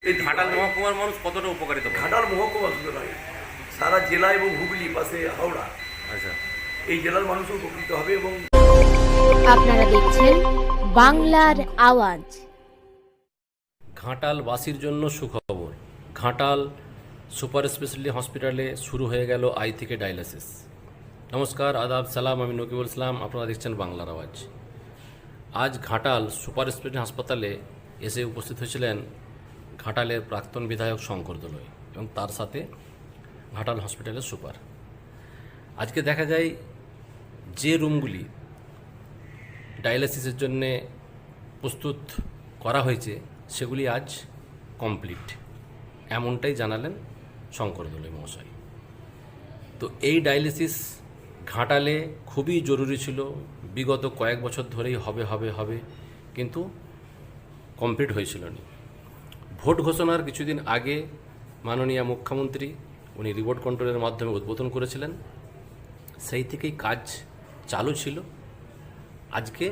এই ঘাটাল মহকুমার মানুষ কতটা উপকারিত পাবে? ঘাটাল মহকুমা শুধু নয়, সারা জেলা এবং হুগলি পাশে হাওড়া, আচ্ছা, এই জেলার মানুষও উপকৃত হবে। এবং আপনারা দেখছেন বাংলার আওয়াজ। ঘাটালবাসীর জন্য সুখবর। ঘাটাল সুপার স্পেশালিটি হসপিটালে শুরু হয়ে গেল আই থেকে ডায়ালিসিস। নমস্কার, আদাব, সালাম, আমি নকিবুল ইসলাম, আপনারা দেখছেন বাংলার আওয়াজ। আজ ঘাটাল সুপার স্পেশালিটি হাসপাতালে এসে উপস্থিত হয়েছিলেন ঘাটালের প্রাক্তন বিধায়ক শঙ্কর দলুই এবং তার সাথে ঘাটাল হসপিটালের সুপার। আজকে দেখা যায় যে রুমগুলি ডায়ালিসিসের জন্যে প্রস্তুত করা হয়েছে সেগুলি আজ কমপ্লিট, এমনটাই জানালেন শঙ্কর দলুই মহাশয়। তো এই ডায়ালিসিস ঘাটালে খুবই জরুরি ছিল, বিগত কয়েক বছর ধরেই হবে কিন্তু কমপ্লিট হয়েছিল না। ভোট ঘোষণার কিছুদিন আগে মাননীয় মুখ্যমন্ত্রী উনি রিমোট কন্ট্রোলের মাধ্যমে উদ্বোধন করেছিলেন, সেই থেকেই কাজ চালু ছিল। আজকে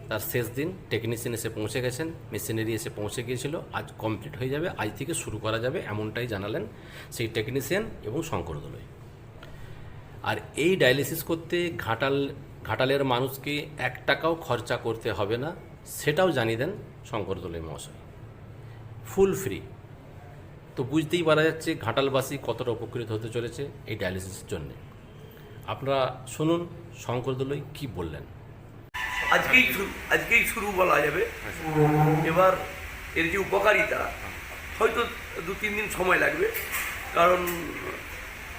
তার শেষ দিন, টেকনিশিয়ান এসে পৌঁছে গেছেন, মেশিনারি এসে পৌঁছে গিয়েছিল, আজ কমপ্লিট হয়ে যাবে, আজ থেকে শুরু করা যাবে, এমনটাই জানালেন সেই টেকনিশিয়ান এবং শঙ্কর দলুই। আর এই ডায়ালিসিস করতে ঘাটালের মানুষকে 1 টাকাও খরচা করতে হবে না, সেটাও জানিয়ে দেন শঙ্কর দলুই মহাশয়, ফুল ফ্রি। তো বুঝতেই পারা যাচ্ছে ঘাটালবাসী কতটা উপকৃত হতে চলেছে এই ডায়ালিসিসের জন্যে। আপনারা শুনুন শঙ্কর দলুই কী বললেন। আজকেই শুরু বলা যাবে। এবার এর যে উপকারিতা, হয়তো 2-3 দিন সময় লাগবে, কারণ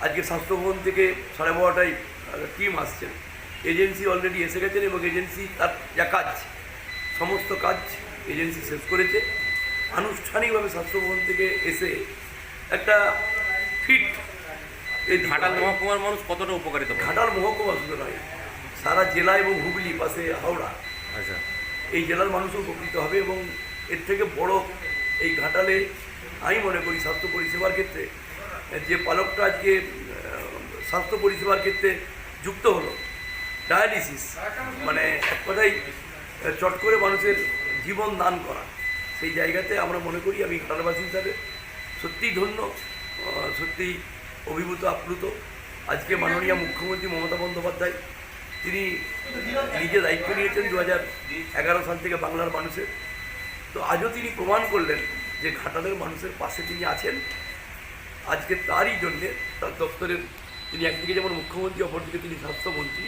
আজকে স্বাস্থ্যভবন থেকে 12:30টায় টিম আসছেন, এজেন্সি অলরেডি এসে গেছেন এবং এজেন্সি তার যা কাজ, সমস্ত কাজ এজেন্সি শেষ করেছে। আনুষ্ঠানিকভাবে স্বাস্থ্যভবন থেকে এসে একটা ফিট এই ঘাটাল মহকুমার মানুষ কতটা উপকারিত পাবে? ঘাটাল মহকুমা শুধু নয়, সারা জেলা এবং হুগলি পাশে হাওড়া, আচ্ছা, এই জেলার মানুষও উপকৃত হবে। এবং এর থেকে বড় এই ঘাটালে আমি মনে করি স্বাস্থ্য পরিষেবার ক্ষেত্রে যে পালকটা আজকে স্বাস্থ্য পরিষেবার ক্ষেত্রে যুক্ত হলো, ডায়ালিসিস মানে এক কথাই চট করে মানুষের জীবন দান করা, সেই জায়গাতে আমরা মনে করি, আমি ঘাটালবাসী হিসাবে সত্যিই ধন্য, সত্যিই অভিভূত, আপ্লুত। আজকে মাননীয় মুখ্যমন্ত্রী মমতা বন্দ্যোপাধ্যায় তিনি নিজে দায়িত্ব নিয়েছেন 2011 সাল থেকে বাংলার মানুষের। তো আজও তিনি প্রমাণ করলেন যে ঘাটালের মানুষের পাশে তিনি আছেন। আজকে তারই জন্যে তার দপ্তরের তিনি একদিকে যেমন মুখ্যমন্ত্রী, অপরদিকে তিনি স্বাস্থ্যমন্ত্রী,